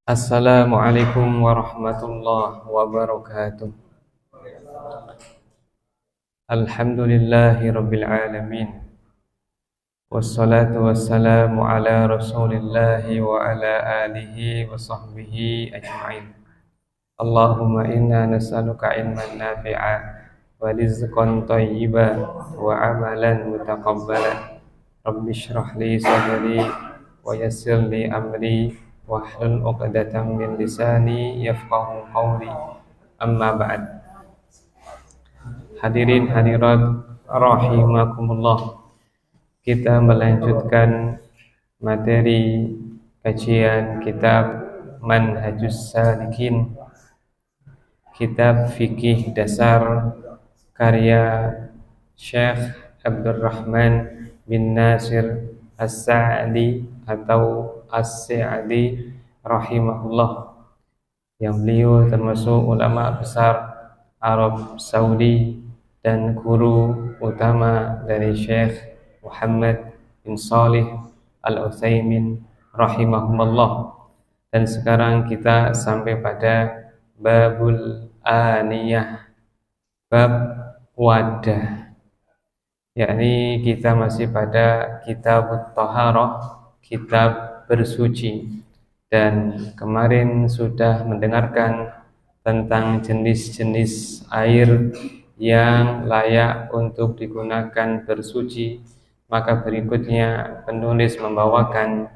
Assalamualaikum warahmatullahi wabarakatuh. Alhamdulillahi rabbil alamin. Wassalatu wassalamu ala rasulillahi wa ala alihi wa sahbihi ajma'in. Allahumma inna nas'aluka ilman nafi'a wa rizqan thayyiban wa amalan mutaqabbalan. Rabbi shrah li sadri wa yassir li amri wahlul 'uqdatam min lisani yafqahu qawli. Amma ba'd. Hadirin hadirat rahimakumullah. Kita melanjutkan materi kajian kitab Manhajus Salikin, kitab fikih dasar karya Syekh Abdurrahman bin Nasir As-Sa'di atau As-Sa'di rahimahullah, yang beliau termasuk ulama besar Arab Saudi dan guru utama dari Syekh Muhammad bin Salih Al-Utsaimin rahimahullah. Dan sekarang kita sampai pada babul aniyah, bab wadah, yakni kita masih pada kitab Thaharah, kitab bersuci. Dan kemarin sudah mendengarkan tentang jenis-jenis air yang layak untuk digunakan bersuci. Maka berikutnya penulis membawakan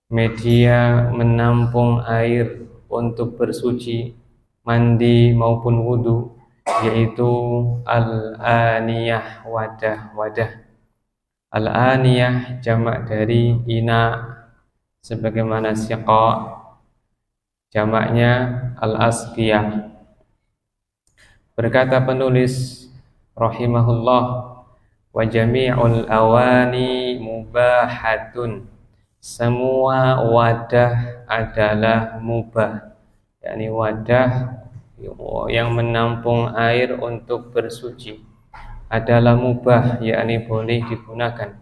media menampung air untuk bersuci, mandi maupun wudu, yaitu al-aniyah, wadah-wadah. Al-aniyah jamak dari ina, sebagaimana siqa jamaknya al-asqiyah. Berkata penulis rahimahullah, wa jami'ul awani mubahatun, semua wadah adalah mubah, yakni wadah yang menampung air untuk bersuci adalah mubah, yakni boleh digunakan.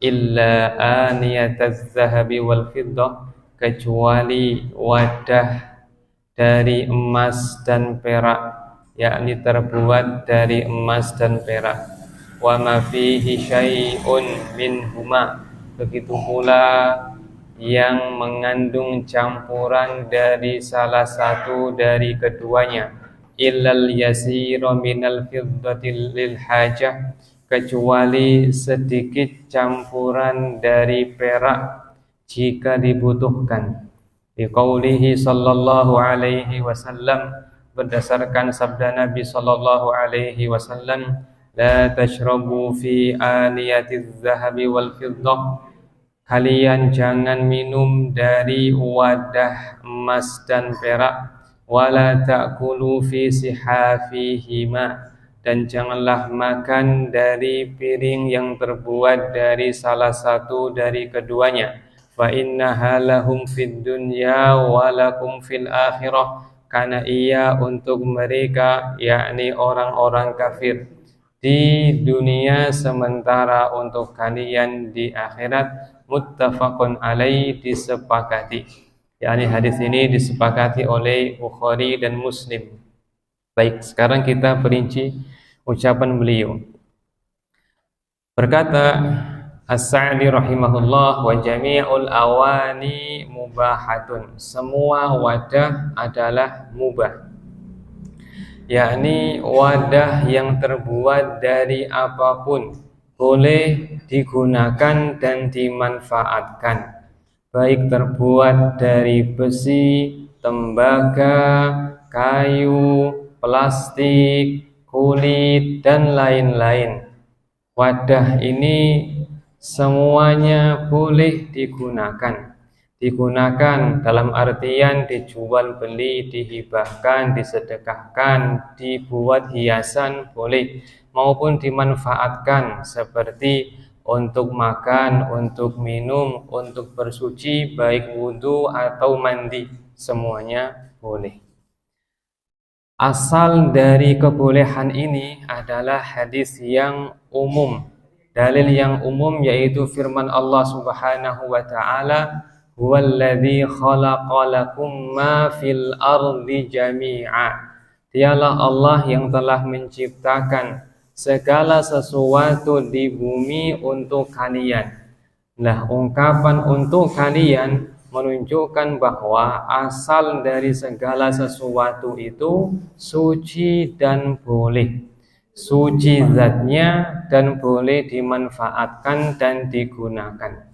Illa aniyataz zahabi wal fiddah, kecuali wadah dari emas dan perak, yakni terbuat dari emas dan perak. Wa ma fihi syai'un minhuma, begitu pula yang mengandung campuran dari salah satu dari keduanya. Illal yasira minal fiddati lil hajah, kecuali sedikit campuran dari perak jika dibutuhkan. Biqaulihi sallallahu alaihi wasallam, berdasarkan sabda Nabi sallallahu alaihi wasallam, la tashrabu fi aniyatiz zahabi wal fiddah, kalian jangan minum dari wadah emas dan perak. Wala ta'kulu fi sihafihima, dan janganlah makan dari piring yang terbuat dari salah satu dari keduanya. Fa innaha lahum fid dunya wa lakum fil akhirah, karena ia untuk mereka, yakni orang-orang kafir, di dunia, sementara untuk kalian di akhirat. Muttafaqun alaih, disepakati. Yakni hadis ini disepakati oleh Bukhari dan Muslim. Baik, sekarang kita perinci ucapan beliau. Berkata As-Sa'di rahimahullah, wa jami'ul awani mubahatun, semua wadah adalah mubah, yakni wadah yang terbuat dari apapun boleh digunakan dan dimanfaatkan, baik terbuat dari besi, tembaga, kayu, plastik, kulit, dan lain-lain. Wadah ini semuanya boleh digunakan. Digunakan dalam artian dijual beli, dihibahkan, disedekahkan, dibuat hiasan boleh, maupun dimanfaatkan seperti untuk makan, untuk minum, untuk bersuci, baik wudu atau mandi, semuanya boleh. Asal dari kebolehan ini adalah hadis yang umum, dalil yang umum, yaitu firman Allah Subhanahu wa ta'ala, huwallazi khalaqalakum ma fil ardi jami'a. Dialah Allah yang telah menciptakan segala sesuatu di bumi untuk kalian. Nah, ungkapan untuk kalian menunjukkan bahwa asal dari segala sesuatu itu suci dan boleh. Suci zatnya dan boleh dimanfaatkan dan digunakan.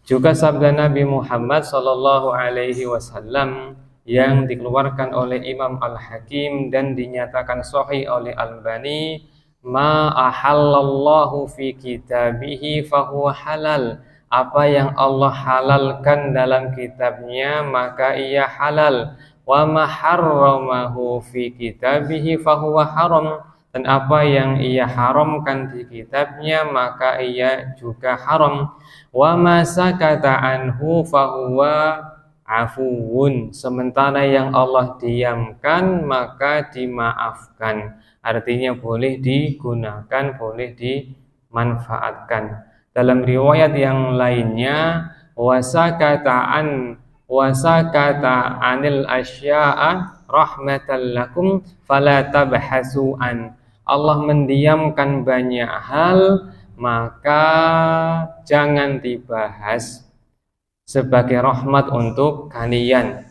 Juga sabda Nabi Muhammad sallallahu alaihi wasallam yang dikeluarkan oleh Imam Al-Hakim dan dinyatakan sahih oleh Al-Albani, ma ahallallahu fi kitabihi fahuwa halal. Apa yang Allah halalkan dalam kitabnya maka ia halal. Wa ma harramahu fi kitabihi fahuwa haram. Dan apa yang ia haramkan di kitabnya maka ia juga haram. Wa ma sakata anhu fahuwa afuwun. Sementara yang Allah diamkan maka dimaafkan. Artinya boleh digunakan, boleh dimanfaatkan. Dalam riwayat yang lainnya, wasakata anil asya'a rahmatan lakum fala tabhasu an. Allah mendiamkan banyak hal, maka jangan dibahas sebagai rahmat untuk kalian.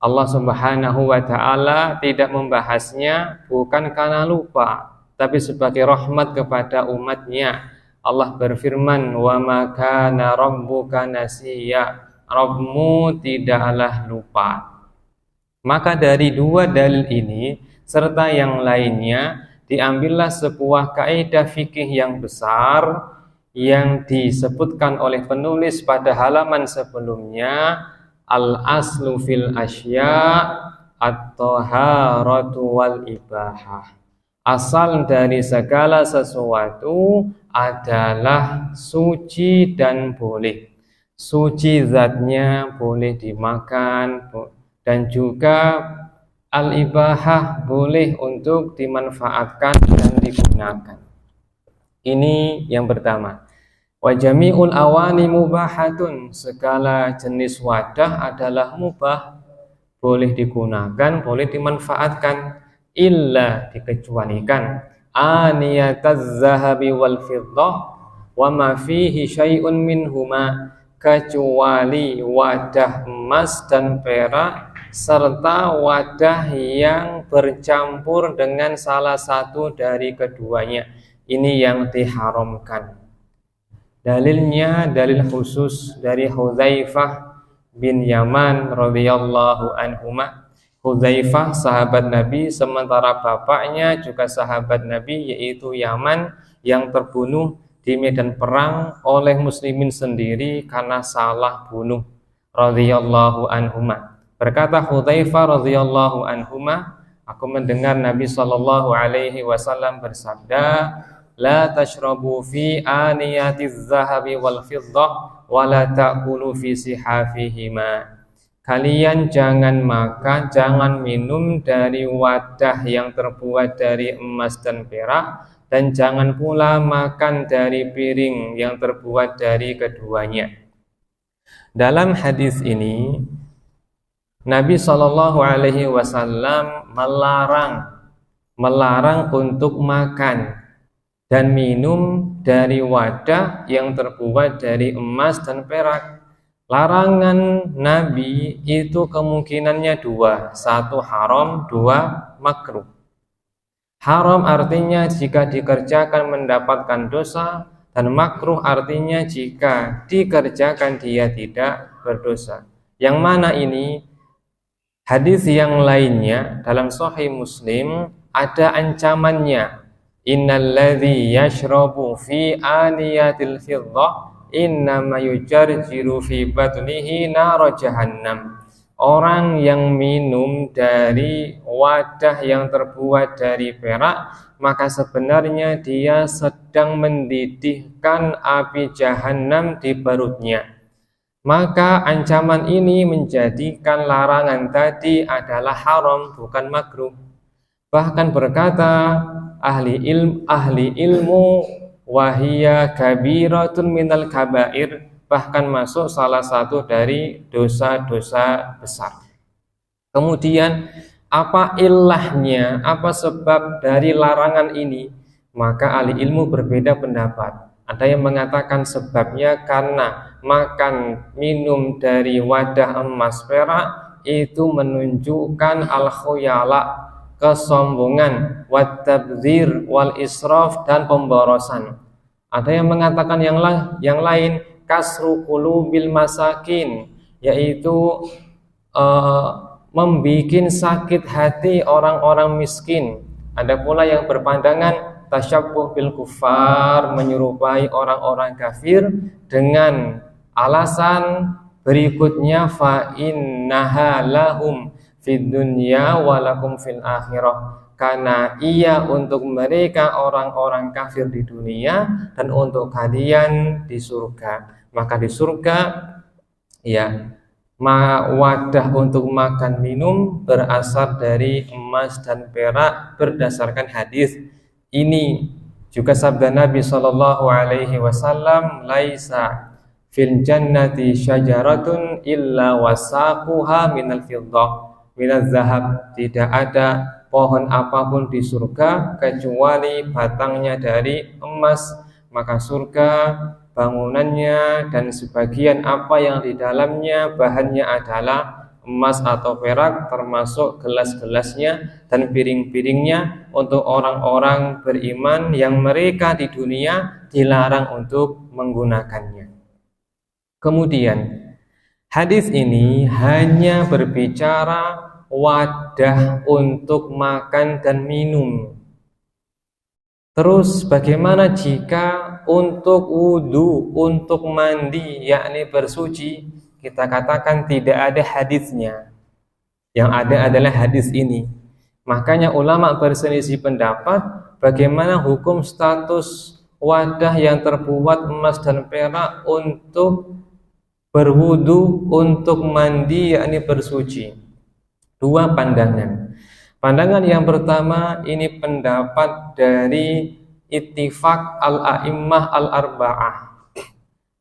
Allah Subhanahu wa ta'ala tidak membahasnya bukan karena lupa, tapi sebagai rahmat kepada umatnya. Allah berfirman, wa ma kana rabbuka nasiya. Rabbmu tidaklah lupa. Maka dari dua dalil ini serta yang lainnya diambillah sebuah kaidah fikih yang besar yang disebutkan oleh penulis pada halaman sebelumnya, al-aslu fil asya at-taharatu wal ibahah. Asal dari segala sesuatu adalah suci dan boleh. Suci zatnya boleh dimakan dan juga al-ibahah boleh untuk dimanfaatkan dan digunakan. Ini yang pertama. Wa jami'ul awani mubahatun. Segala jenis wadah adalah mubah, boleh digunakan, boleh dimanfaatkan. Illa, dikecualikan, aniyataz zahabi wal fiddah wa ma fihi syai'un minhuma, kecuali wadah emas dan perak serta wadah yang bercampur dengan salah satu dari keduanya. Ini yang diharamkan. Dalilnya dalil khusus dari Hudzaifah bin Yaman radhiyallahu anhuma. Hudzaifah sahabat Nabi, sementara bapaknya juga sahabat Nabi, yaitu Yaman, yang terbunuh di medan perang oleh muslimin sendiri karena salah bunuh radhiyallahu anhuma. Berkata Hudzaifah radhiyallahu anhuma, aku mendengar Nabi sallallahu alaihi wasallam bersabda, la tashrabu fi aniyatiz zahabi wal fiddah wa la ta'kulu fi sihafihima. Kalian jangan makan, jangan minum dari wadah yang terbuat dari emas dan perak, dan jangan pula makan dari piring yang terbuat dari keduanya. Dalam hadis ini, Nabi SAW melarang untuk makan dan minum dari wadah yang terbuat dari emas dan perak. Larangan Nabi itu kemungkinannya dua, satu haram, dua makruh. Haram artinya jika dikerjakan mendapatkan dosa, dan makruh artinya jika dikerjakan dia tidak berdosa. Yang mana ini? Hadis yang lainnya dalam Sahih Muslim ada ancamannya. Innalladzi yashrabu fi aniyatil fiddah innama yujarjiru fi batnihi nar jahannam. Orang yang minum dari wadah yang terbuat dari perak, maka sebenarnya dia sedang mendidihkan api jahanam di perutnya. Maka ancaman ini menjadikan larangan tadi adalah haram, bukan makruh. Bahkan berkata ahli ilmu, wahiyya kabiratun minal kabair, bahkan masuk salah satu dari dosa-dosa besar. Kemudian apa ilahnya, apa sebab dari larangan ini? Maka ahli ilmu berbeda pendapat. Ada yang mengatakan sebabnya karena makan minum dari wadah emas perak itu menunjukkan al-khuyala, kesombongan, wat-tabdzir wal israf, dan pemborosan. Ada yang mengatakan yang lain kasru qulubil masakin, yaitu membikin sakit hati orang-orang miskin. Ada pula yang berpandangan tasyabbuh bil kufar, menyerupai orang-orang kafir, dengan alasan berikutnya fa innaha lahum fid dunya wa lakum fil akhirah, karena ia untuk mereka orang-orang kafir di dunia dan untuk kalian di surga. Maka di surga ya wadah untuk makan minum berasal dari emas dan perak berdasarkan hadis ini. Juga sabda Nabi sallallahu alaihi wasallam, laisa fil jannati syajaratun illa wasaquha minal fiddah minaz zahab, tidak ada pohon apapun di surga kecuali batangnya dari emas, maka surga bangunannya dan sebagian apa yang di dalamnya bahannya adalah emas atau perak, termasuk gelas-gelasnya dan piring-piringnya untuk orang-orang beriman yang mereka di dunia dilarang untuk menggunakannya. Kemudian hadis ini hanya berbicara wadah untuk makan dan minum. Terus bagaimana jika untuk wudu, untuk mandi, yakni bersuci? Kita katakan tidak ada hadisnya. Yang ada adalah hadis ini. Makanya ulama berselisih pendapat bagaimana hukum status wadah yang terbuat emas dan perak untuk berwudu, untuk mandi, yakni bersuci. Dua pandangan. Pandangan yang pertama ini pendapat dari ittifaq al-a'immah al-arba'ah,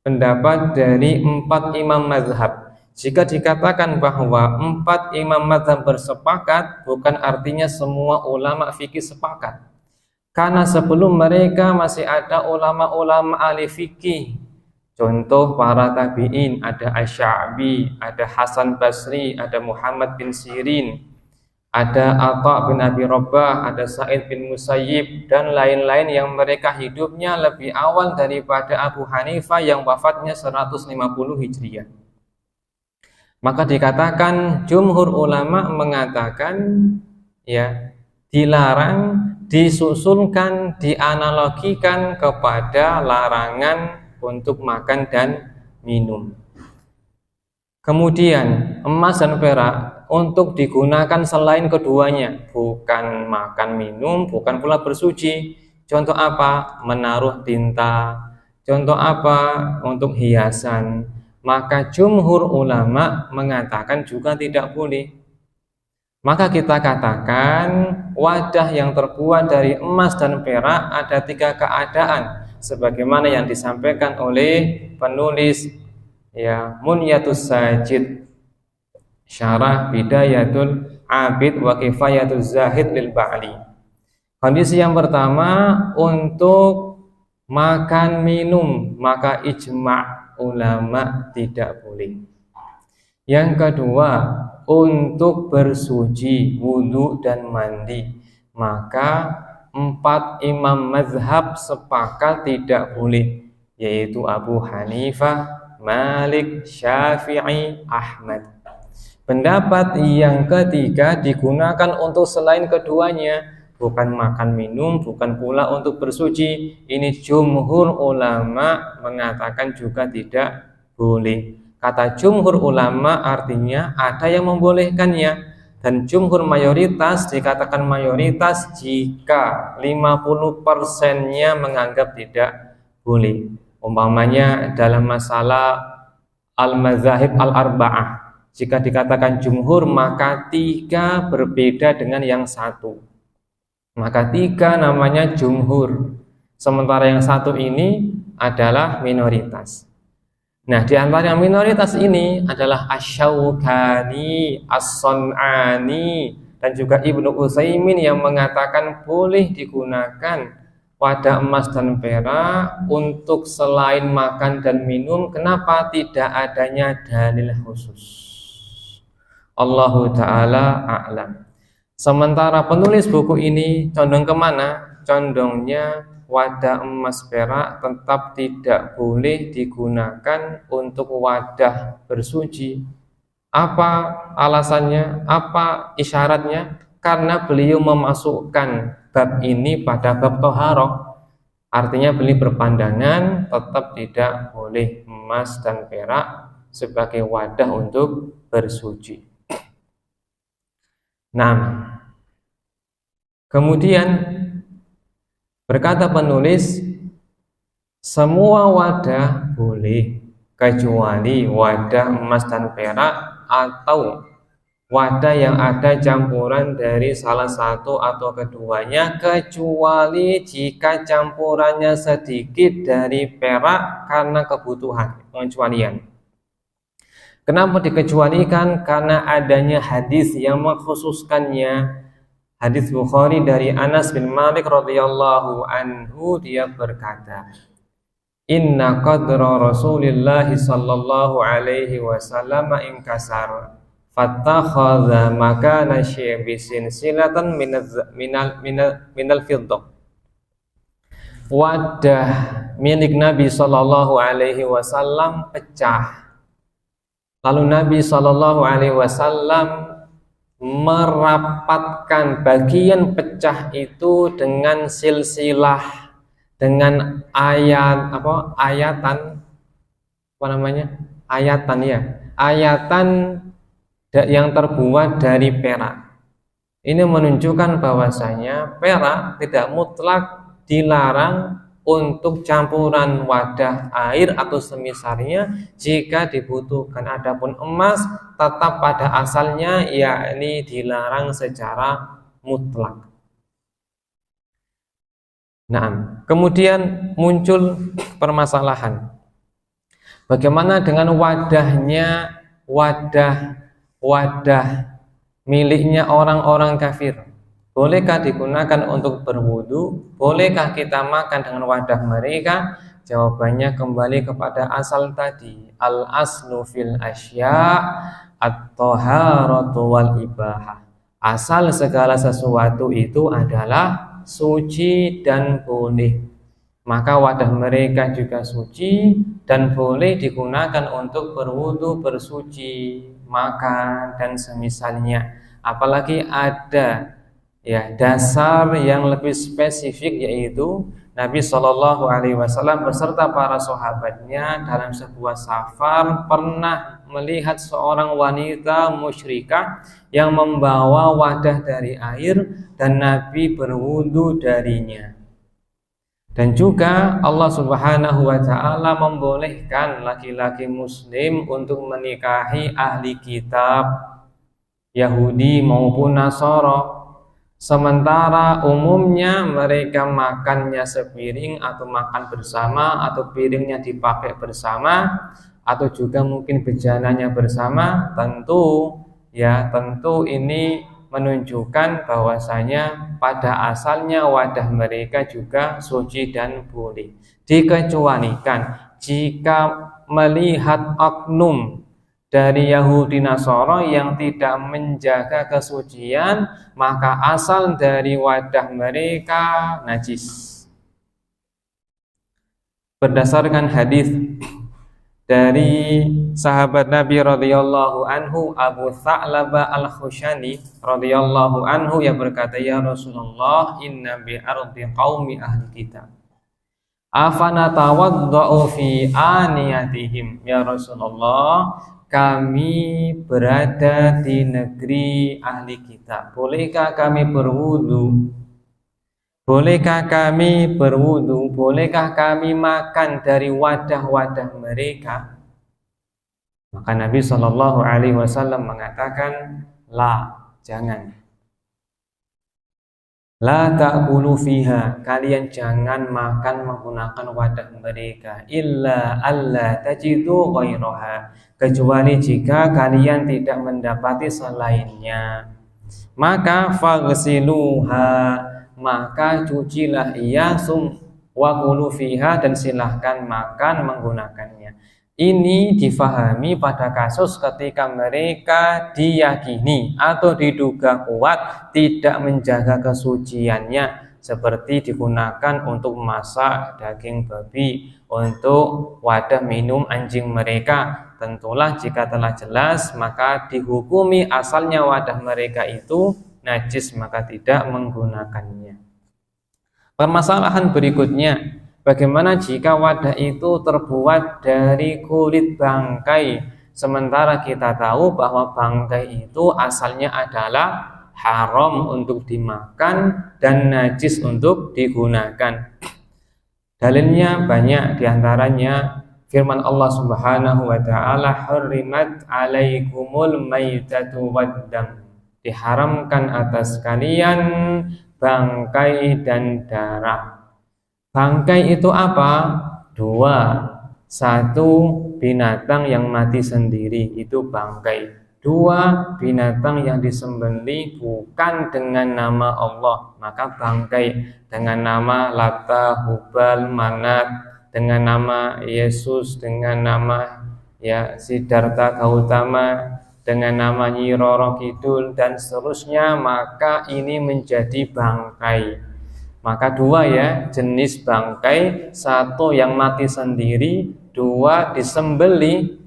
pendapat dari 4 imam mazhab. Jika dikatakan bahwa 4 imam mazhab bersepakat, bukan artinya semua ulama fikih sepakat, karena sebelum mereka masih ada ulama-ulama ahli fikih. Contoh para tabi'in, ada Asy-Sya'bi, ada Hasan Basri, ada Muhammad bin Sirin, ada Atha bin Abi Rabah, ada Sa'id bin Musayyib, dan lain-lain yang mereka hidupnya lebih awal daripada Abu Hanifah yang wafatnya 150 Hijriah. Maka dikatakan jumhur ulama mengatakan ya dilarang, disusulkan, dianalogikan kepada larangan untuk makan dan minum. Kemudian emas dan perak untuk digunakan selain keduanya, bukan makan minum, bukan pula bersuci. Contoh apa? Menaruh tinta. Contoh apa? Untuk hiasan. Maka jumhur ulama mengatakan juga tidak boleh. Maka kita katakan wadah yang terbuat dari emas dan perak ada 3 keadaan, sebagaimana yang disampaikan oleh penulis ya Munyatus Sajid, Syarah Bidayatul Abid wa Kifayatuz Zahid lil Ba'li. Kondisi yang pertama untuk makan minum, maka ijma' ulama tidak boleh. Yang kedua, untuk bersuci, wudu dan mandi, maka 4 imam mazhab sepakat tidak boleh, yaitu Abu Hanifah, Malik, Syafi'i, Ahmad. Pendapat yang ketiga digunakan untuk selain keduanya, bukan makan minum, bukan pula untuk bersuci. Ini jumhur ulama mengatakan juga tidak boleh. Kata jumhur ulama artinya ada yang membolehkannya, dan jumhur mayoritas dikatakan mayoritas jika 50%-nya menganggap tidak boleh. Umpamanya dalam masalah al-mazahib al-arba'ah, jika dikatakan jumhur maka 3 berbeda dengan yang 1, maka 3 namanya jumhur, sementara yang 1 ini adalah minoritas. Nah, di antara yang minoritas ini adalah Asy-Syaukani, As-Sun'ani, dan juga Ibnu Utsaimin yang mengatakan boleh digunakan wadah emas dan perak untuk selain makan dan minum. Kenapa? Tidak adanya dalil khusus. Allahu ta'ala a'lam. Sementara penulis buku ini condong kemana? Condongnya wadah emas perak tetap tidak boleh digunakan untuk wadah bersuci. Apa alasannya? Apa isyaratnya? Karena beliau memasukkan bab ini pada bab toharoh. Artinya beliau berpandangan tetap tidak boleh emas dan perak sebagai wadah untuk bersuci. Nah, kemudian berkata penulis, semua wadah boleh kecuali wadah emas dan perak atau wadah yang ada campuran dari salah satu atau keduanya, kecuali jika campurannya sedikit dari perak karena kebutuhan, pengecualian. Kenapa dikecualikan? Karena adanya hadis yang mengkhususkannya. Hadis Bukhari dari Anas bin Malik radhiyallahu anhu, dia berkata, Inna qadra Rasulillah sallallahu alaihi wasallam inkasar fattakhadha makana syai'in silatan minal fiddah. Wadah milik Nabi sallallahu alaihi wasallam pecah. Lalu Nabi sallallahu alaihi wasallam merapatkan bagian pecah itu dengan silsilah, dengan ayatan yang terbuat dari perak. Ini menunjukkan bahwasanya perak tidak mutlak dilarang untuk campuran wadah air atau semisalnya jika dibutuhkan. Adapun emas tetap pada asalnya, yakni dilarang secara mutlak. Nah, kemudian muncul permasalahan. Bagaimana dengan wadahnya, wadah miliknya orang-orang kafir? Bolehkah digunakan untuk berwudu? Bolehkah kita makan dengan wadah mereka? Jawabannya kembali kepada asal tadi. Al-aslu fil asya' at-taharatu wal ibahah. Asal segala sesuatu itu adalah suci dan boleh. Maka wadah mereka juga suci dan boleh digunakan untuk berwudu, bersuci, makan, dan semisalnya. Apalagi ada dasar yang lebih spesifik, yaitu Nabi Shallallahu Alaihi Wasallam beserta para sahabatnya dalam sebuah safar pernah melihat seorang wanita musyrikah yang membawa wadah dari air dan Nabi berwudu darinya. Dan juga Allah Subhanahu wa Ta'ala membolehkan laki-laki Muslim untuk menikahi ahli kitab Yahudi maupun Nasara. Sementara umumnya mereka makannya sepiring atau makan bersama atau piringnya dipakai bersama atau juga mungkin bejananya bersama. Tentu ini menunjukkan bahwasanya pada asalnya wadah mereka juga suci dan boleh. Dikecualikan jika melihat oknum dari Yahudi Nasara yang tidak menjaga kesucian, maka asal dari wadah mereka najis. Berdasarkan hadis dari sahabat Nabi radhiyallahu anhu, Abu Tha'labah al-Khushani radhiyallahu anhu, yang berkata, ya Rasulullah, inna bi ardi qaumi ahli kitab afana tawadda'u fi aniyatihim. Ya Rasulullah, kami berada di negeri ahli kitab. Bolehkah kami berwudu? Bolehkah kami berwudu? Bolehkah kami makan dari wadah-wadah mereka? Maka Nabi Shallallahu Alaihi Wasallam mengatakan, la, jangan. La ta'kulu fiha, kalian jangan makan menggunakan wadah mereka, illa alla tajidu ghairaha, kecuali jika kalian tidak mendapati selainnya. Maka faghsiluha, maka cucilah ia wa kulu fiha, dan silahkan makan menggunakannya. Ini difahami pada kasus ketika mereka diyakini atau diduga kuat tidak menjaga kesuciannya, seperti digunakan untuk masak daging babi, untuk wadah minum anjing mereka. Tentulah jika telah jelas maka dihukumi asalnya wadah mereka itu najis, maka tidak menggunakannya. Permasalahan berikutnya, bagaimana jika wadah itu terbuat dari kulit bangkai, sementara kita tahu bahwa bangkai itu asalnya adalah haram untuk dimakan dan najis untuk digunakan. Dalilnya banyak, diantaranya firman Allah Subhanahu wa ta'ala, hurrimat alaikumul maitatu waddam, diharamkan atas kalian bangkai dan darah. Bangkai itu apa? Dua. Satu, binatang yang mati sendiri, itu bangkai. Dua, binatang yang disembelih bukan dengan nama Allah, maka bangkai. Dengan nama Lata, Hubal, Manat, dengan nama Yesus, dengan nama Siddhartha Gautama, dengan nama Nyi Roro Kidul dan seterusnya, maka ini menjadi bangkai. Maka dua jenis bangkai, satu yang mati sendiri, dua disembelih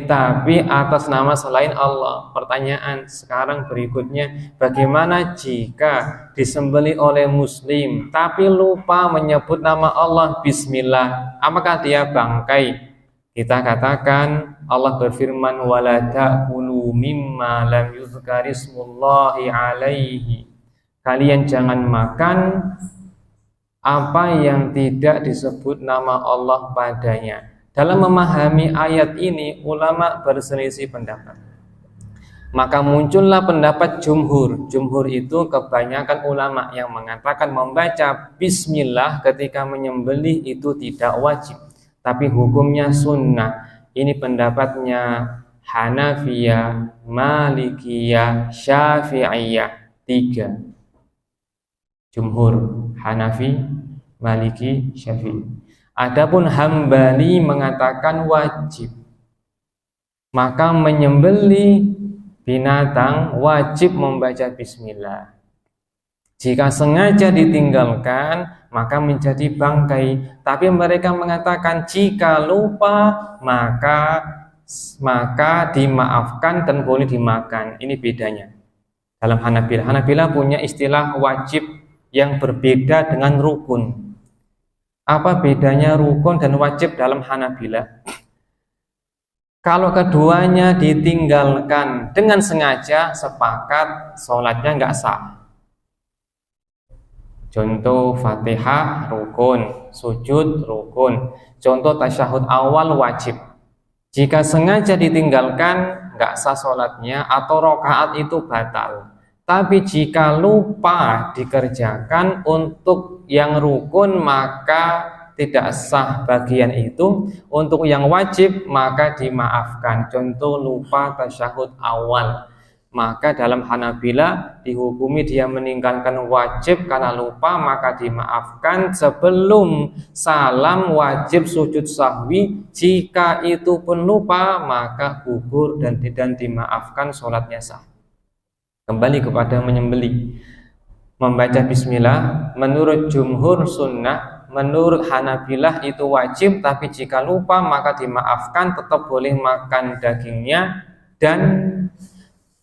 tapi atas nama selain Allah. Pertanyaan sekarang berikutnya, bagaimana jika disembelih oleh muslim tapi lupa menyebut nama Allah, bismillah, apakah dia bangkai? Kita katakan Allah berfirman, wala ta'kulu mimma lam yuzkarismullahi alaihi, kalian jangan makan apa yang tidak disebut nama Allah padanya. Dalam memahami ayat ini ulama berselisih pendapat. Maka muncullah pendapat jumhur. Jumhur itu kebanyakan ulama yang mengatakan membaca bismillah ketika menyembelih itu tidak wajib, tapi hukumnya sunnah. Ini pendapatnya Hanafiyah, Malikiyah, Syafi'iyah, 3. Jumhur, Hanafi, Maliki, Syafi'i. Adapun Hambali mengatakan wajib. Maka menyembelih binatang wajib membaca bismillah. Jika sengaja ditinggalkan maka menjadi bangkai. Tapi mereka mengatakan jika lupa maka dimaafkan dan boleh dimakan. Ini bedanya. Dalam Hanabilah punya istilah wajib yang berbeda dengan rukun. Apa bedanya rukun dan wajib dalam Hanabilah? Kalau keduanya ditinggalkan dengan sengaja, sepakat sholatnya nggak sah. Contoh Fatihah rukun, sujud rukun. Contoh tasyahud awal wajib. Jika sengaja ditinggalkan nggak sah sholatnya atau rokaat itu batal. Tapi jika lupa dikerjakan untuk yang rukun maka tidak sah bagian itu. Untuk yang wajib maka dimaafkan. Contoh lupa tasyahud awal, maka dalam Hanabilah dihukumi dia meninggalkan wajib karena lupa, maka dimaafkan. Sebelum salam wajib sujud sahwi, jika itu pun lupa maka gugur dan tidak dimaafkan, sholatnya sah. Kembali kepada menyembelih, membaca bismillah menurut jumhur sunnah, menurut Hanabilah itu wajib, tapi jika lupa maka dimaafkan, tetap boleh makan dagingnya. Dan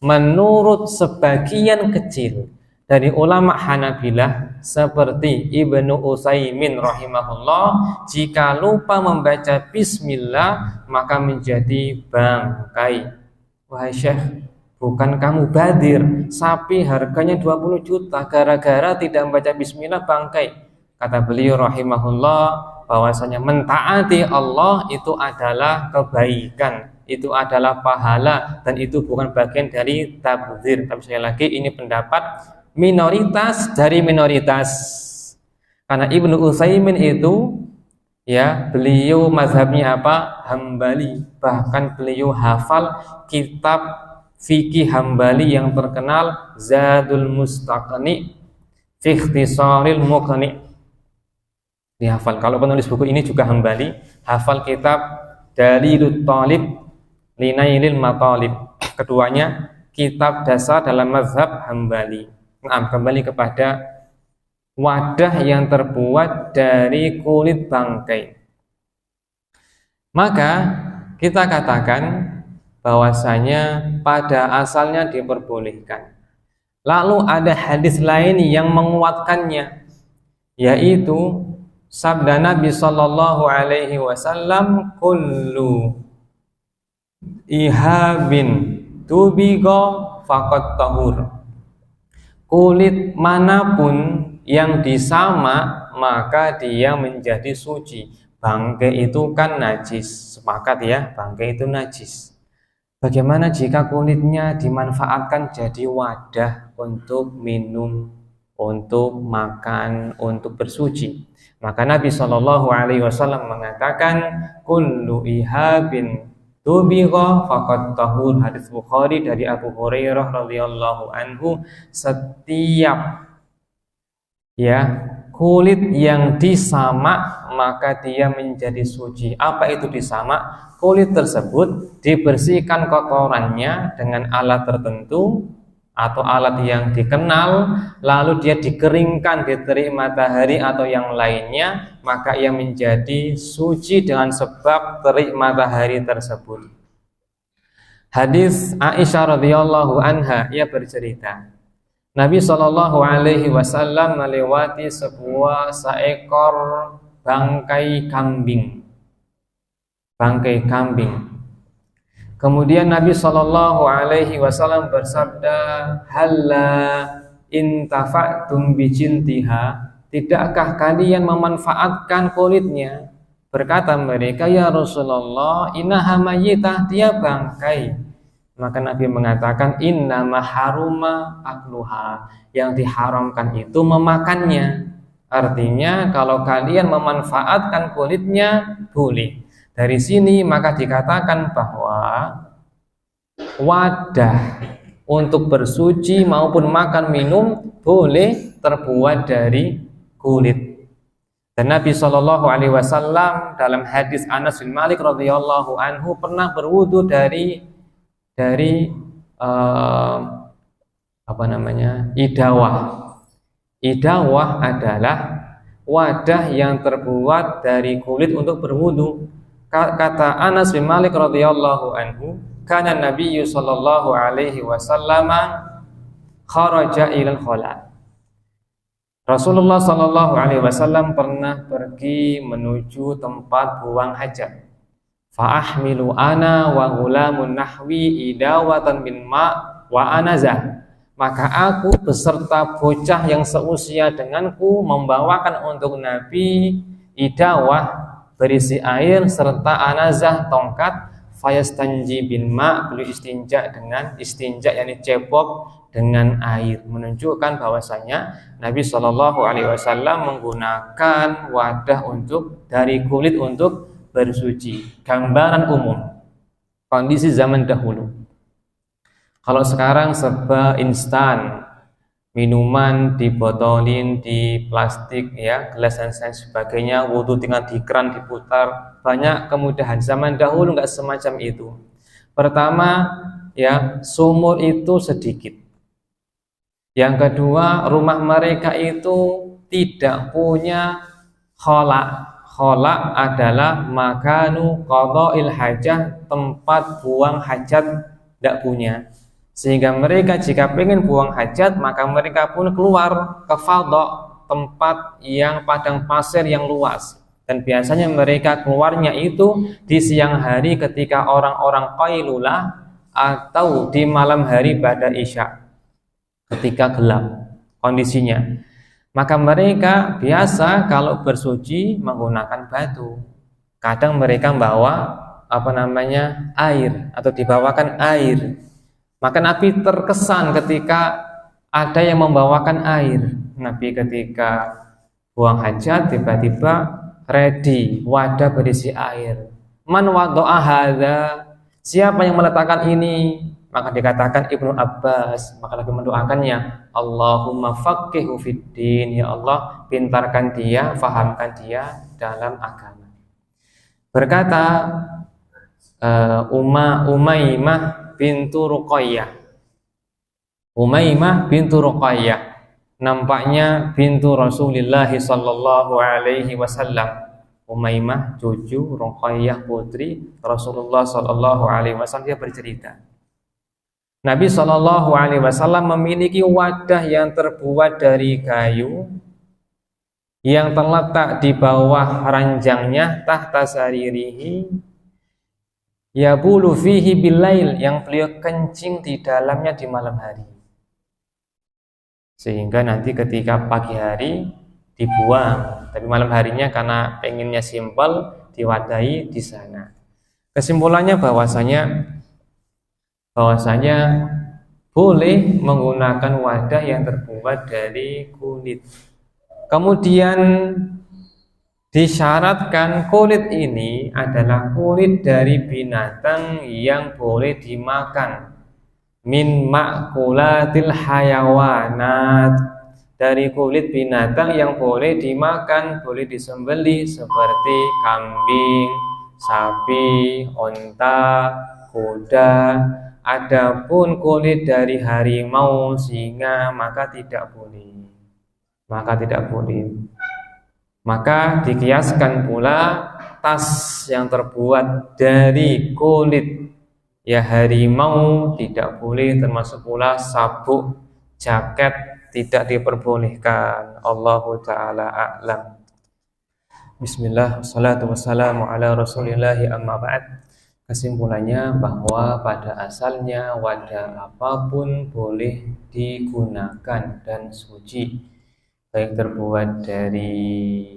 menurut sebagian kecil dari ulama Hanabilah seperti Ibnu Utsaimin rahimahullah, jika lupa membaca bismillah maka menjadi bangkai. Wahai Syekh, bukan kamu badir, sapi harganya 20 juta gara-gara tidak membaca bismillah bangkai. Kata beliau rahimahullah bahwasanya mentaati Allah itu adalah kebaikan, itu adalah pahala, dan itu bukan bagian dari tabdzir. Tapi sekali lagi ini pendapat minoritas dari minoritas. Karena Ibnu Utsaimin itu ya, beliau mazhabnya apa? Hambali. Bahkan beliau hafal kitab fikih Hambali yang terkenal Zadul Mustaqni fi Ikhtisaril Muqni. Dihafal. Kalau penulis buku ini juga Hambali, hafal kitab Dalilut Talib Linailil Matalib. Keduanya kitab dasar dalam mazhab Hambali. Nah, kembali kepada wadah yang terbuat dari kulit bangkai. Maka kita katakan bahwasanya pada asalnya diperbolehkan. Lalu ada hadis lain yang menguatkannya, yaitu sabda Nabi sallallahu alaihi wasallam, kullu ihabin tubigo faqat tahur. Kulit manapun yang disamak maka dia menjadi suci. Bangkai itu kan najis, sepakat ya, bangkai itu najis. Bagaimana jika kulitnya dimanfaatkan jadi wadah untuk minum, untuk makan, untuk bersuci? Maka Nabi Shallallahu Alaihi Wasallam mengatakan, kullu ihabin tubigha faqad tahur. Hadis Bukhari dari Abu Hurairah radhiyallahu anhu. Setiap ya kulit yang disamak maka dia menjadi suci. Apa itu disamak? Kulit tersebut dibersihkan kotorannya dengan alat tertentu atau alat yang dikenal, lalu dia dikeringkan di terik matahari atau yang lainnya, maka ia menjadi suci dengan sebab terik matahari tersebut. Hadis Aisyah radhiyallahu anha, ia bercerita, Nabi Shallallahu Alaihi Wasallam melewati seekor bangkai kambing. Kemudian Nabi Shallallahu Alaihi Wasallam bersabda, halla intafa'tum bijintiha, tidakkah kalian memanfaatkan kulitnya? Berkata mereka, ya Rasulullah, innaha mayyitah, dia bangkai. Maka Nabi mengatakan, innama haruma akluha, yang diharamkan itu memakannya. Artinya kalau kalian memanfaatkan kulitnya boleh. Dari sini maka dikatakan bahwa wadah untuk bersuci maupun makan minum boleh terbuat dari kulit. Dan Nabi Shallallahu Alaihi Wasallam dalam hadis Anas bin Malik radhiyallahu anhu pernah berwudu dari idawah. Idawah adalah wadah yang terbuat dari kulit untuk berwudu. Kata Anas bin Malik radhiyallahu anhu, kana Nabiyyu sallallahu alaihi wasallam kharaja ilal khala. Rasulullah sallallahu alaihi wasallam pernah pergi menuju tempat buang hajat. Fa ahmilu ana wa ghulamun nahwi idawatan min ma wa anazah. Maka aku beserta bocah yang seusia denganku membawakan untuk Nabi idawah berisi air serta anazah tongkat, fayastanji bin ma, beliau istinja yakni cebok dengan air, menunjukkan bahwasanya Nabi Shallallahu Alaihi Wasallam menggunakan wadah dari kulit untuk bersuci. Gambaran umum kondisi zaman dahulu. Kalau sekarang serba instan, minuman dibotolin di plastik ya, gelas dan sebagainya, wudu tinggal di keran diputar, banyak kemudahan. Zaman dahulu nggak semacam itu. Pertama ya, sumur itu sedikit. Yang kedua, rumah mereka itu tidak punya khala. Khala adalah makanu qada'il hajah, tempat buang hajat, tidak punya. Sehingga mereka jika ingin buang hajat, maka mereka pun keluar ke fadha, tempat yang padang pasir yang luas. Dan biasanya mereka keluarnya itu di siang hari ketika orang-orang qailulah, atau di malam hari pada isya ketika gelap kondisinya. Maka mereka biasa kalau bersuci menggunakan batu. Kadang mereka bawa air atau dibawakan air. Maka Nabi terkesan ketika Ada yang membawakan air. Nabi ketika buang hajat tiba-tiba ready wadah berisi air. Man wada'a hadza? Siapa yang meletakkan ini? Maka dikatakan Ibnu Abbas. Maka Nabi mendoakannya, Allahumma faqihhu fiddin, ya Allah pintarkan dia, fahamkan dia dalam agama. Berkata Umaymah bintu Ruqayyah. Umaymah bintu Ruqayyah nampaknya bintu Rasulullah sallallahu alaihi wasallam. Umaymah cucu Ruqayyah putri Rasulullah sallallahu alaihi wasallam. Dia bercerita, Nabi sallallahu alaihi wasallam memiliki wadah yang terbuat dari kayu yang terletak di bawah ranjangnya, tahta saririhi yabulu fihi bilail, yang beliau kencing di dalamnya di malam hari. Sehingga nanti ketika pagi hari dibuang, tapi malam harinya karena pengennya simpel diwadahi di sana. Kesimpulannya bahwasanya boleh menggunakan wadah yang terbuat dari kulit. Kemudian disyaratkan kulit ini adalah kulit dari binatang yang boleh dimakan. Min ma'kulatil hayawanat, dari kulit binatang yang boleh dimakan, boleh disembelih seperti kambing, sapi, unta, kuda. Adapun kulit dari harimau, singa, maka tidak boleh. Maka dikiaskan pula tas yang terbuat dari kulit ya harimau tidak boleh, termasuk pula sabuk, jaket tidak diperbolehkan. Allahu ta'ala a'lam. Bismillah, wassalatu wassalamu ala rasulillahi amma ba'd. Kesimpulannya bahwa pada asalnya wadah apapun boleh digunakan dan suci, baik terbuat dari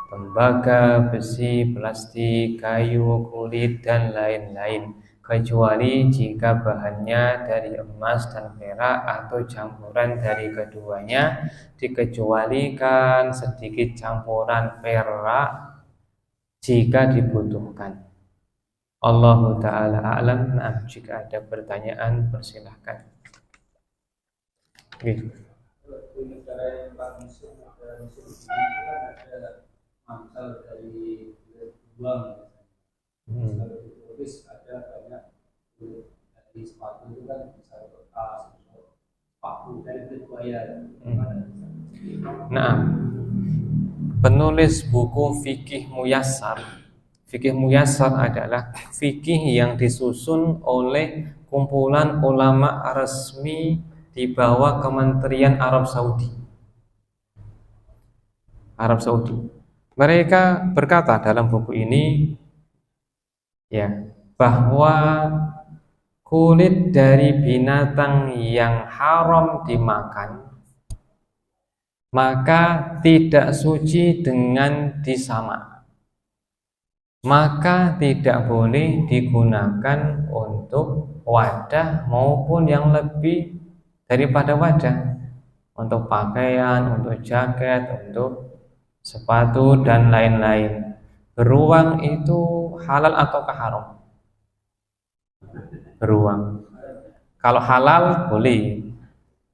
tembaga, besi, plastik, kayu, kulit, dan lain-lain, kecuali jika bahannya dari emas dan perak atau campuran dari keduanya, dikecualikan sedikit campuran perak jika dibutuhkan. Allahu ta'ala a'lam. Nah, jika ada pertanyaan persilahkan. Gitu. Negara yang paling musim kan ada mangsal dari buang, kalau di tropis ada banyak dari sepatu itu kan bisa bekas, sepatu dari kulit buaya. Nah, penulis buku Fikih Muyassar. Fikih Muyassar adalah fikih yang disusun oleh kumpulan ulama resmi di bawah Kementerian Arab Saudi. Mereka berkata dalam buku ini ya, bahwa kulit dari binatang yang haram dimakan maka tidak suci dengan disamak, maka tidak boleh digunakan untuk wadah maupun yang lebih daripada wadah, untuk pakaian, untuk jaket, untuk sepatu dan lain-lain. Beruang itu halal ataukah haram? Beruang. Kalau halal boleh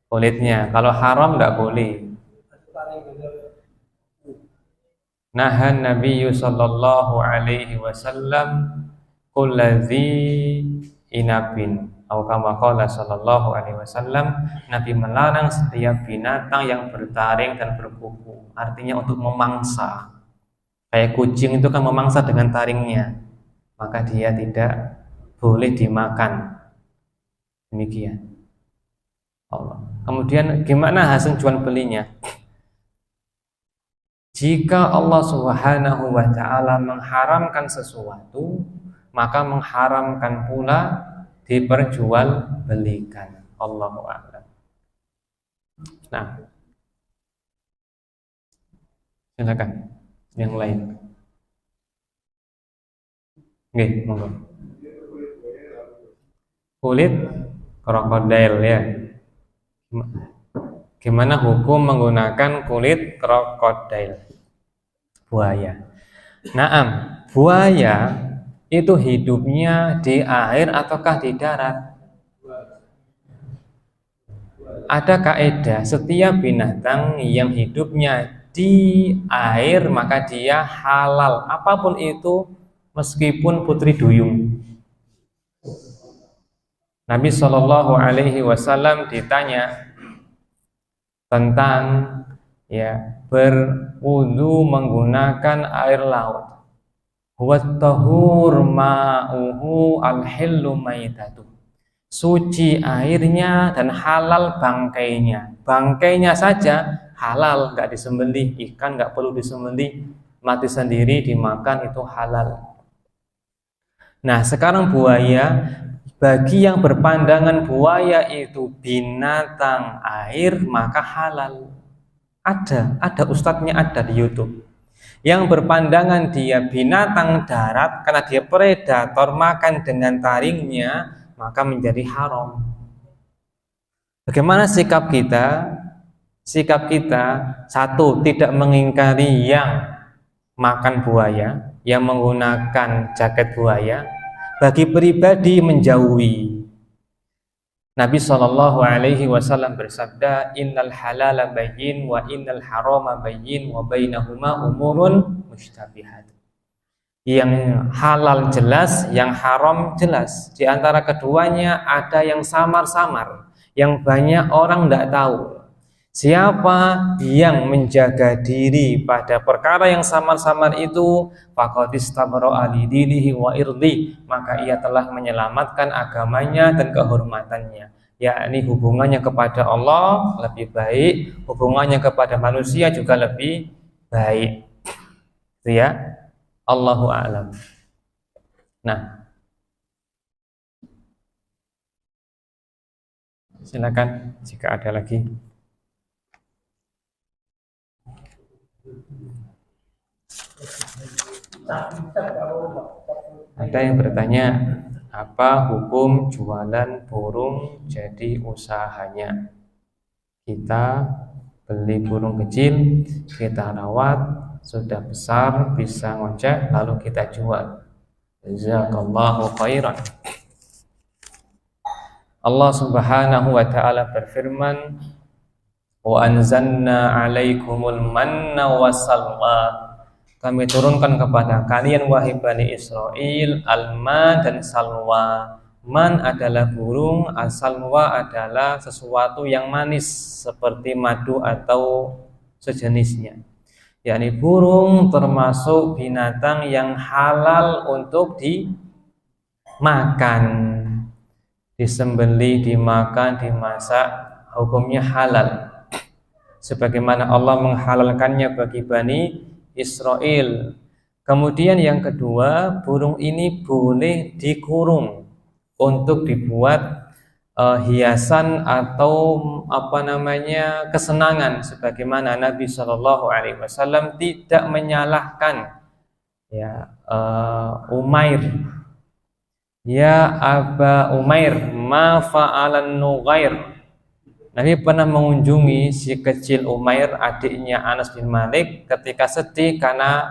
kulitnya, kalau haram tidak boleh. Nahan Nabi sallallahu alaihi wasallam kulladzi inabin, atau kama qala sallallahu alaihi wasallam, Nabi melarang setiap binatang yang bertaring dan berkuku, artinya untuk memangsa. Kayak kucing itu kan memangsa dengan taringnya, maka dia tidak boleh dimakan. Demikian Allah. Kemudian gimana hasil jual belinya? Jika Allah Subhanahu wa ta'ala mengharamkan sesuatu, maka mengharamkan pula diperjualbelikan. Allahu a'lam. Nah, silakan yang lain. Nggih, monggo. Kulit krokodil ya. Gimana hukum menggunakan kulit krokodil, buaya? Naam, buaya itu hidupnya di air ataukah di darat? Ada kaidah, setiap binatang yang hidupnya di air maka dia halal, apapun itu, meskipun putri duyung. Nabi Shallallahu Alaihi Wasallam ditanya tentang berwudu menggunakan air laut. Huwa tahur ma'uhu al-hillu maitatu. Suci airnya dan halal bangkainya. Bangkainya saja halal, nggak disembelih. Ikan nggak perlu disembelih, mati sendiri dimakan itu halal. Nah, sekarang buaya, bagi yang berpandangan buaya itu binatang air maka halal. Ada ustadznya, ada di YouTube. Yang berpandangan dia binatang darat karena dia predator, makan dengan taringnya, maka menjadi haram. Bagaimana sikap kita? Sikap kita, satu, tidak mengingkari yang makan buaya, yang menggunakan jaket buaya. Bagi pribadi menjauhi. Nabi Shallallahu Alaihi Wasallam bersabda, Innal halala bayyin wa innal harama bayyin wa bainahuma umurun mushtabihat. Yang halal jelas, yang haram jelas. Di antara keduanya ada yang samar-samar, yang banyak orang tidak tahu. Siapa yang menjaga diri pada perkara yang samar-samar itu, faqad istabara'a li dinihi wa irdi, maka ia telah menyelamatkan agamanya dan kehormatannya. Yakni hubungannya kepada Allah lebih baik, hubungannya kepada manusia juga lebih baik. Itu ya. Allahu a'lam. Nah, silakan jika ada lagi. Ada yang bertanya, apa hukum jualan burung jadi usahanya? Kita beli burung kecil, kita rawat, sudah besar, bisa ngoceh, lalu kita jual. Jazakallahu khairan. Allah Subhanahu wa ta'ala berfirman, wa anzalna 'alaikumul manna wassalwa. Kami turunkan kepada kalian wahai Bani Israel al-man dan salwa. Man adalah burung, as-salwa adalah sesuatu yang manis seperti madu atau sejenisnya. yakni burung termasuk binatang yang halal untuk dimakan, disembelih, dimakan, dimasak, hukumnya halal. Sebagaimana Allah menghalalkannya bagi Bani Israel. Kemudian yang kedua, burung ini boleh dikurung untuk dibuat hiasan atau kesenangan, sebagaimana Nabi Shallallahu Alaihi Wasallam tidak menyalahkan Umair, ya Aba Umair ma fa'alan Nughair. Nabi pernah mengunjungi si kecil Umair, adiknya Anas bin Malik, ketika sedih karena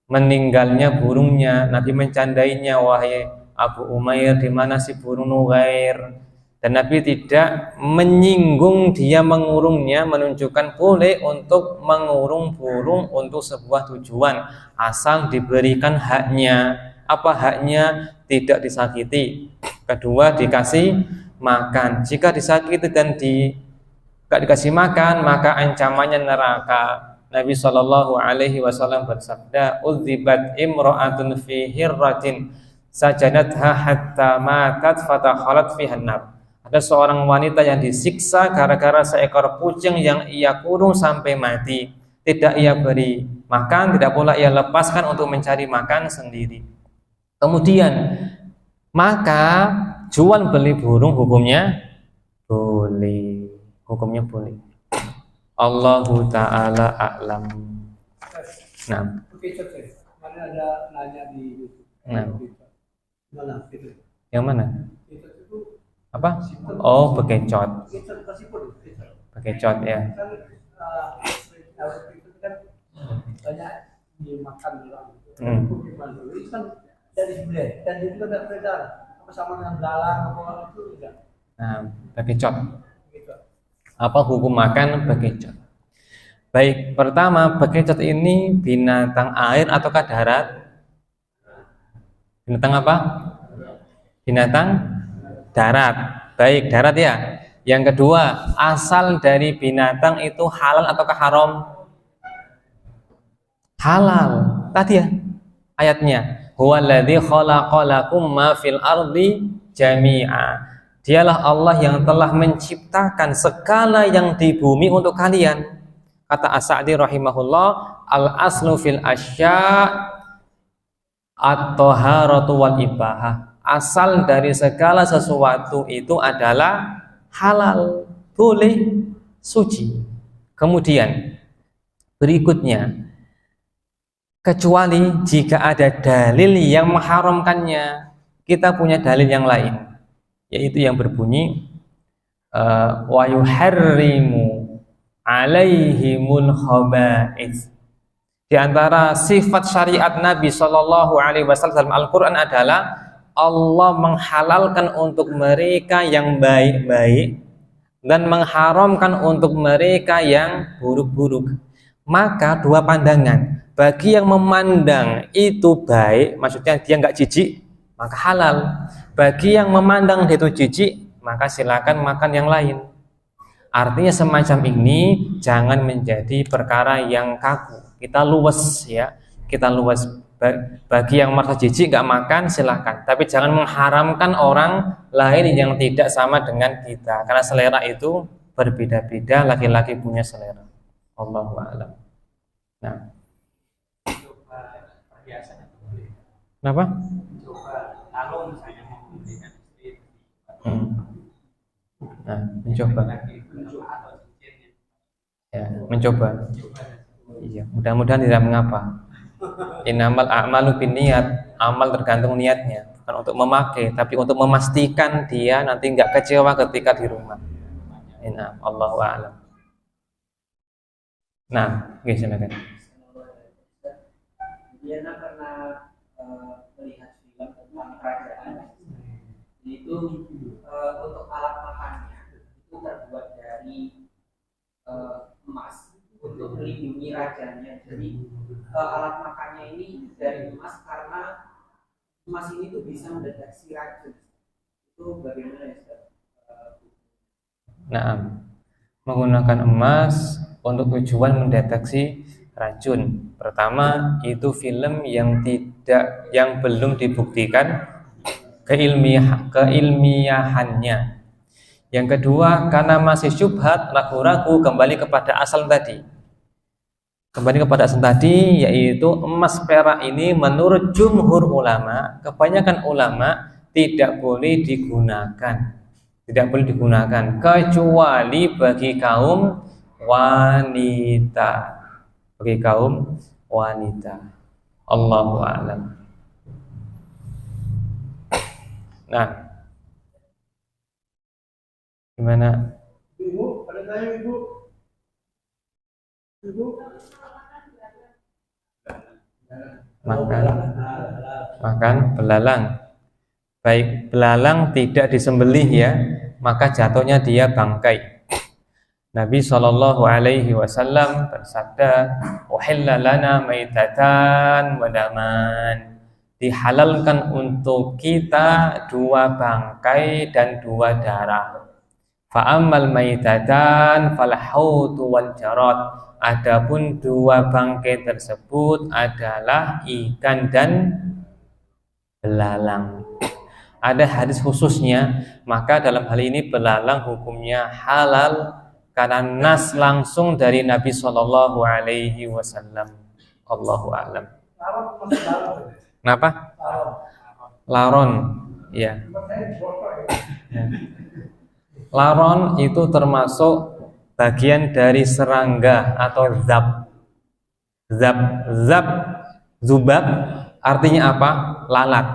meninggalnya burungnya. Nabi mencandainya, wahai Abu Umair, di mana si burung Nughair? Dan Nabi tidak menyinggung dia mengurungnya, menunjukkan boleh untuk mengurung burung untuk sebuah tujuan, asal diberikan haknya. Apa haknya? Tidak disakiti. Kedua, dikasih makan. Jika disakiti dan tidak dikasih makan, maka ancamannya neraka. Nabi Shallallahu Alaihi Wasallam bersabda, "Udzibat imro'atun fi hirratin sajadatha hatta matat fatakhalat fiha an-nar." Ada seorang wanita yang disiksa gara-gara seekor kucing yang ia kurung sampai mati. Tidak ia beri makan, tidak pula ia lepaskan untuk mencari makan sendiri. Kemudian, maka jual beli burung hukumnya boleh. Hukumnya boleh. Allahu ta'ala a'lam. Nah. Mana ada nanya di YouTube. Nah. Mana itu? Yang mana? Apa? Oh, bekecot. Bekicot ya. Kan itu kan banyak dimakan orang. Bagaimana dulu itu kan dari sebelah dan itu kan tidak beredar apa sama dengan belalang apa itu tidak. Nah, bekicot. Gitu. Apa hukum makan bekicot? Baik, pertama, bekicot ini binatang air ataukah darat? Binatang apa? Binatang darat. Baik, darat ya. Yang kedua, asal dari binatang itu halal ataukah haram? Halal. Tadi ya ayatnya. Huwallazi khalaqalakum ma fil ardi jami'a. Dialah Allah yang telah menciptakan segala yang di bumi untuk kalian. Kata As-Sa'di rahimahullah, al-aslu fil asya' at-taharatu wal ibahah. Asal dari segala sesuatu itu adalah halal, boleh, suci. Kemudian berikutnya, kecuali jika ada dalil yang mengharamkannya. Kita punya dalil yang lain, yaitu yang berbunyi wa yuharrimu alaihimul khaba'ith. Di antara sifat syariat Nabi Shallallahu Alaihi Wasallam dalam Al-Quran adalah Allah menghalalkan untuk mereka yang baik-baik dan mengharamkan untuk mereka yang buruk-buruk. Maka dua pandangan, bagi yang memandang itu baik, maksudnya dia nggak jijik, maka halal. Bagi yang memandang itu jijik, maka silakan makan yang lain. Artinya semacam ini jangan menjadi perkara yang kaku. Kita luwes ya, kita luwes. Bagi yang merasa jijik nggak makan silakan, tapi jangan mengharamkan orang lain yang tidak sama dengan kita, karena selera itu berbeda-beda, laki-laki punya selera. Allahu a'lam. Nah, kenapa? Kalau misalnya mau memberikan istri, Nah, mencoba. Ya, mencoba. Iya, mudah-mudahan tidak mengapa. Innamal a'malu binniyat, amal tergantung niatnya, bukan untuk memakai, tapi untuk memastikan dia nanti nggak kecewa ketika di rumah. Inna Allahu a'lam. Nah, silakan. Diana pernah melihat film tentang kerajaan itu untuk alat makannya itu terbuat dari emas untuk melindungi rajanya. Jadi alat makannya ini dari emas karena emas ini tuh bisa mendeteksi racun. Itu bagaimana ya, Ustaz? Nah, menggunakan emas untuk tujuan mendeteksi racun. Pertama, itu film yang belum dibuktikan keilmiahannya. Yang kedua, karena masih syubhat, ragu-ragu, kembali kepada asal tadi. Yaitu emas perak ini menurut jumhur ulama, kebanyakan ulama tidak boleh digunakan. Tidak boleh digunakan kecuali bagi kaum wanita. Bagi kaum wanita. Allahu a'lam. Nah, gimana? Ibu, ada tanya ibu? Ibu? Makan belalang. Baik, belalang tidak disembelih ya, maka jatuhnya dia bangkai. Nabi Shallallahu Alaihi Wasallam bersabda, "Uhilla lana maitatan wa daman." Dihalalkan untuk kita dua bangkai dan dua darah. Fa'amal maitatan falhautu wal jarad. Adapun dua bangkai tersebut adalah ikan dan belalang. Ada hadis khususnya, maka dalam hal ini belalang hukumnya halal karena nas langsung dari Nabi Shallallahu Alaihi Wasallam. Allahu a'lam. Kenapa? Laron, ya. Laron itu termasuk bagian dari serangga atau zab. Zubab artinya apa? Lalat.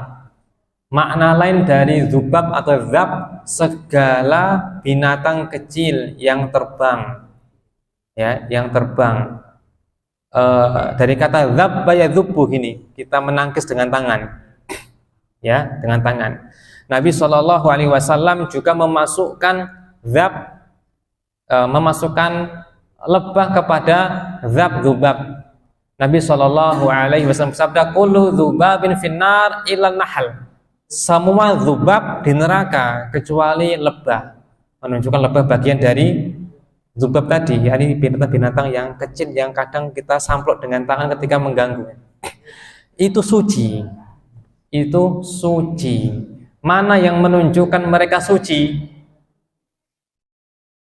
Makna lain dari dzubab atau dzab, segala binatang kecil yang terbang, ya, yang terbang. Dari kata dzabba yadzubbu ini, kita menangkis dengan tangan, ya, dengan tangan. Nabi Shallallahu Alaihi Wasallam juga memasukkan dzab, memasukkan lebah kepada dzab dzubab. Nabi Shallallahu Alaihi Wasallam bersabda, kullu dzubabin finnar illa nahal. Semua dzubab di neraka kecuali lebah, menunjukkan lebah bagian dari dzubab tadi, yakni binatang-binatang yang kecil yang kadang kita samplok dengan tangan ketika mengganggu. Itu suci, itu suci. Mana yang menunjukkan mereka suci?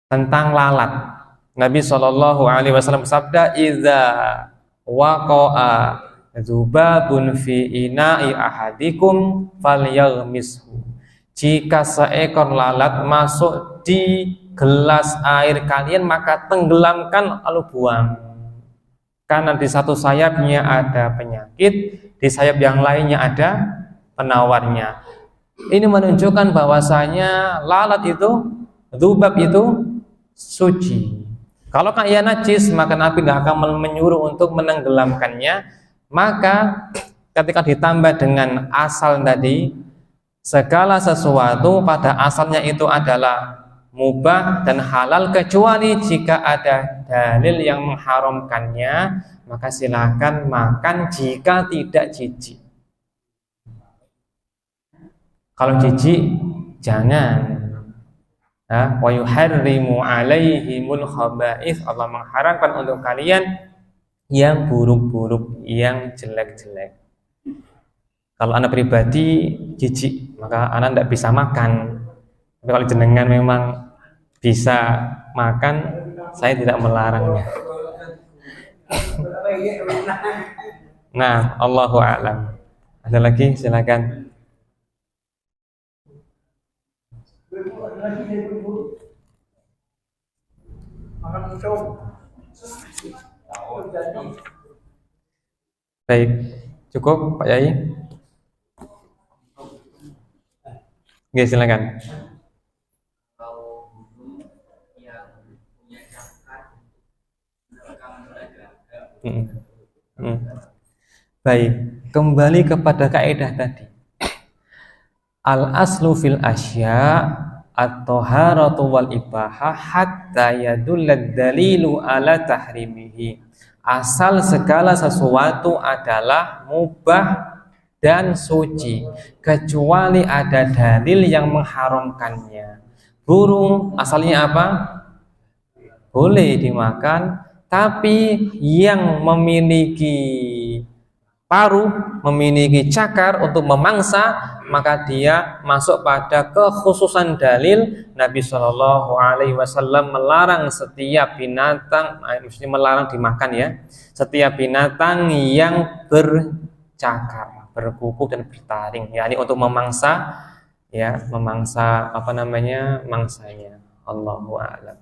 Tentang lalat. Nabi Shallallahu Alaihi Wasallam bersabda, "Idza waqa'a dzubabun fi ina'i ahadikum falyaghmishu." Jika seekor lalat masuk di gelas air kalian, maka tenggelamkan lalu buang. Karena di satu sayapnya ada penyakit, di sayap yang lainnya ada penawarnya. Ini menunjukkan bahwasanya lalat itu, dzubab itu suci. Kalau ia najis, maka Nabi nggak akan menyuruh untuk menenggelamkannya. Maka ketika ditambah dengan asal tadi, segala sesuatu pada asalnya itu adalah mubah dan halal, kecuali jika ada dalil yang mengharamkannya, maka silakan makan jika tidak jijik. Kalau jijik jangan. Wa yuharrimu alaihimul khaba'ith, Allah mengharamkan untuk kalian yang buruk-buruk, yang jelek-jelek. Kalau anak pribadi jijik, maka anak tidak bisa makan. Tapi kalau jenengan memang bisa makan, saya tidak melarangnya. Nah, Allahu a'lam. Ada lagi, silakan. Baik, cukup Pak Yai. Oke, silakan. Baik, kembali kepada kaidah tadi. Al-aslu fil asya at-taharatu wal ibahah hatta yadullad dalilu ala tahrimihi. Asal segala sesuatu adalah mubah dan suci, kecuali ada dalil yang mengharamkannya. Burung asalnya apa? Boleh dimakan, tapi yang memiliki paruh, memiliki cakar untuk memangsa, maka dia masuk pada kekhususan dalil. Nabi Shallallahu Alaihi Wasallam melarang setiap binatang, maksudnya melarang dimakan ya, setiap binatang yang bercakar, berkuku dan bertaring, yakni untuk memangsa, ya, memangsa apa namanya, mangsanya. Allahu a'lam.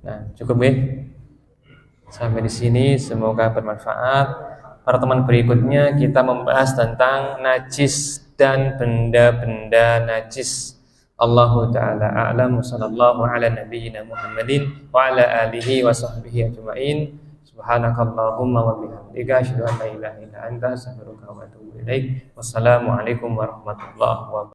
Nah, cukup ya. Sampai di sini, semoga bermanfaat. Pertemuan berikutnya kita membahas tentang najis dan benda-benda najis. Allahu ta'ala a'lam. Sallallahu ala nabiyyina Muhammadin wa ala alihi wa sahbihi ajma'in. Subhanakallahumma wa bihamdika asyhadu an la ilaha illa anta astaghfiruka wa atubu ilaik. Wassalamualaikum warahmatullahi wabarakatuh.